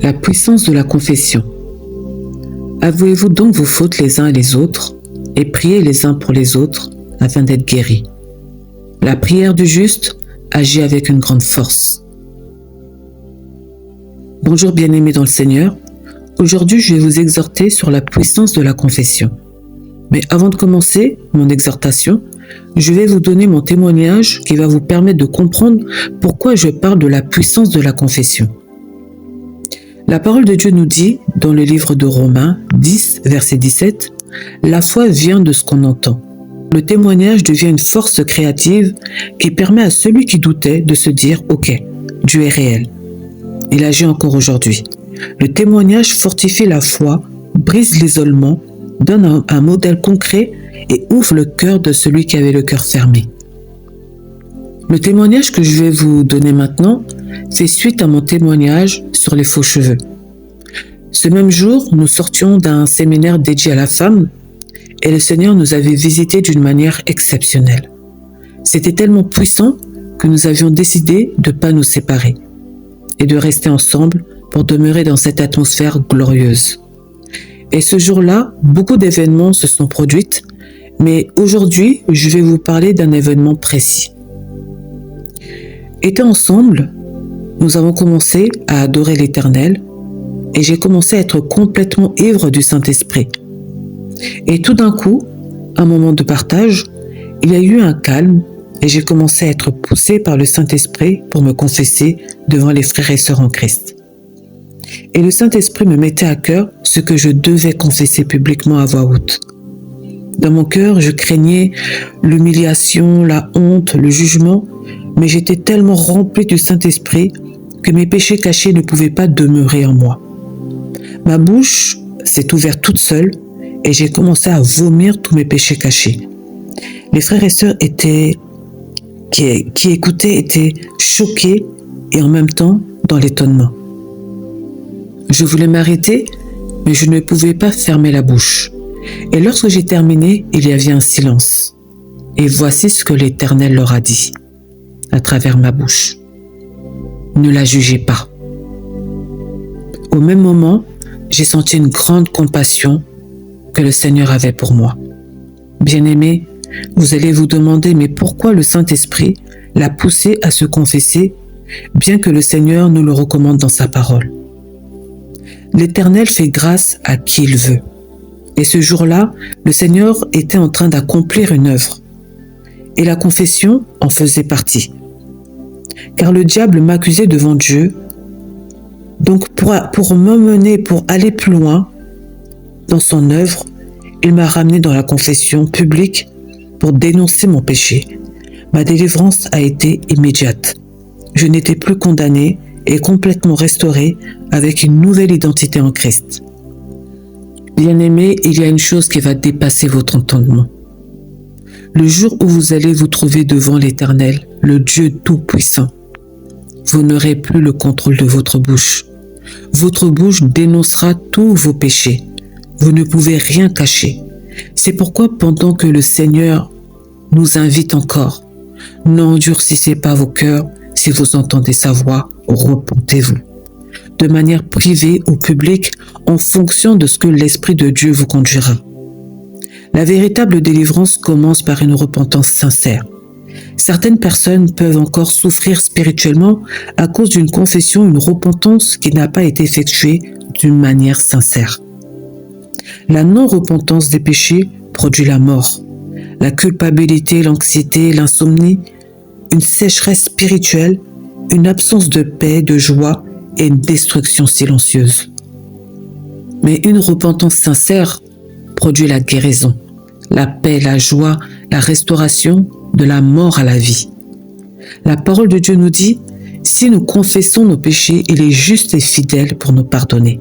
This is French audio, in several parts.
La puissance de la confession. Avouez-vous donc vos fautes les uns et les autres, et priez les uns pour les autres, afin d'être guéris. La prière du juste agit avec une grande force. Bonjour bien-aimés dans le Seigneur. Aujourd'hui, je vais vous exhorter sur la puissance de la confession. Mais avant de commencer mon exhortation, je vais vous donner mon témoignage qui va vous permettre de comprendre pourquoi je parle de la puissance de la confession. La parole de Dieu nous dit, dans le livre de Romains 10, verset 17, « La foi vient de ce qu'on entend. Le témoignage devient une force créative qui permet à celui qui doutait de se dire « Ok, Dieu est réel. » Il agit encore aujourd'hui. Le témoignage fortifie la foi, brise l'isolement, donne un modèle concret et ouvre le cœur de celui qui avait le cœur fermé. Le témoignage que je vais vous donner maintenant fait suite à mon témoignage sur les faux cheveux. Ce même jour, nous sortions d'un séminaire dédié à la femme et le Seigneur nous avait visités d'une manière exceptionnelle. C'était tellement puissant que nous avions décidé de ne pas nous séparer et de rester ensemble pour demeurer dans cette atmosphère glorieuse. Et ce jour-là, beaucoup d'événements se sont produits, mais aujourd'hui, je vais vous parler d'un événement précis. Étant ensemble, nous avons commencé à adorer l'Éternel et j'ai commencé à être complètement ivre du Saint-Esprit. Et tout d'un coup, un moment de partage, il y a eu un calme et j'ai commencé à être poussé par le Saint-Esprit pour me confesser devant les frères et sœurs en Christ. Et le Saint-Esprit me mettait à cœur ce que je devais confesser publiquement à voix haute. Dans mon cœur, je craignais l'humiliation, la honte, le jugement, mais j'étais tellement rempli du Saint-Esprit que mes péchés cachés ne pouvaient pas demeurer en moi. Ma bouche s'est ouverte toute seule et j'ai commencé à vomir tous mes péchés cachés. Les frères et sœurs qui écoutaient étaient choqués et en même temps dans l'étonnement. Je voulais m'arrêter, mais je ne pouvais pas fermer la bouche. Et lorsque j'ai terminé, il y avait un silence. Et voici ce que l'Éternel leur a dit, à travers ma bouche. Ne la jugez pas. Au même moment, j'ai senti une grande compassion que le Seigneur avait pour moi. Bien-aimés, vous allez vous demander, mais pourquoi le Saint-Esprit l'a poussé à se confesser, bien que le Seigneur nous le recommande dans sa parole? L'Éternel fait grâce à qui il veut. Et ce jour-là, le Seigneur était en train d'accomplir une œuvre. Et la confession en faisait partie. Car le diable m'accusait devant Dieu. Donc pour m'emmener, pour aller plus loin dans son œuvre, il m'a ramené dans la confession publique pour dénoncer mon péché. Ma délivrance a été immédiate. Je n'étais plus condamné et complètement restauré avec une nouvelle identité en Christ. Bien-aimés, il y a une chose qui va dépasser votre entendement. Le jour où vous allez vous trouver devant l'Éternel, le Dieu Tout-Puissant, vous n'aurez plus le contrôle de votre bouche. Votre bouche dénoncera tous vos péchés. Vous ne pouvez rien cacher. C'est pourquoi pendant que le Seigneur nous invite encore, n'endurcissez pas vos cœurs si vous entendez sa voix, repentez-vous. De manière privée ou publique, en fonction de ce que l'Esprit de Dieu vous conduira. La véritable délivrance commence par une repentance sincère. Certaines personnes peuvent encore souffrir spirituellement à cause d'une confession, une repentance qui n'a pas été effectuée d'une manière sincère. La non-repentance des péchés produit la mort, la culpabilité, l'anxiété, l'insomnie, une sécheresse spirituelle, une absence de paix, de joie et une destruction silencieuse. Mais une repentance sincère produit la guérison, la paix, la joie, la restauration de la mort à la vie. La parole de Dieu nous dit, si nous confessons nos péchés, il est juste et fidèle pour nous pardonner.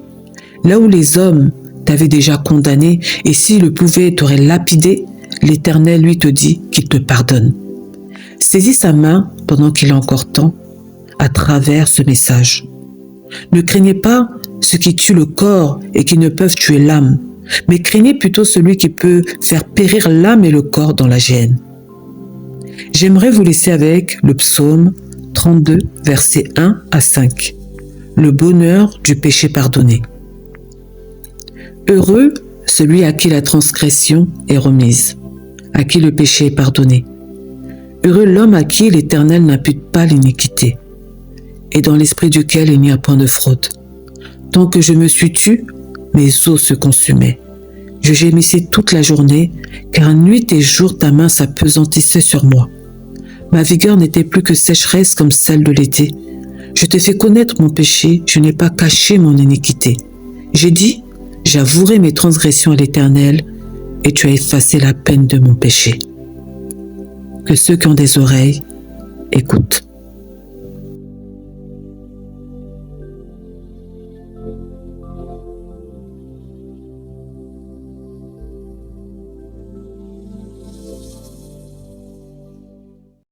Là où les hommes t'avaient déjà condamné et s'il pouvait t'aurait lapidé, l'Éternel lui te dit qu'il te pardonne. Saisis sa main pendant qu'il est encore temps à travers ce message. Ne craignez pas ceux qui tuent le corps et qui ne peuvent tuer l'âme, mais craignez plutôt celui qui peut faire périr l'âme et le corps dans la géhenne. J'aimerais vous laisser avec le psaume 32, versets 1 à 5. le bonheur du péché pardonné. Heureux celui à qui la transgression est remise, à qui le péché est pardonné. Heureux l'homme à qui l'Éternel n'impute pas l'iniquité, et dans l'esprit duquel il n'y a point de fraude. Tant que je me suis tue, mes os se consumaient. Je gémissais toute la journée, car nuit et jour ta main s'appesantissait sur moi. Ma vigueur n'était plus que sécheresse comme celle de l'été. Je te fais connaître mon péché, je n'ai pas caché mon iniquité. J'ai dit, j'avouerai mes transgressions à l'Éternel, et tu as effacé la peine de mon péché. Que ceux qui ont des oreilles écoutent.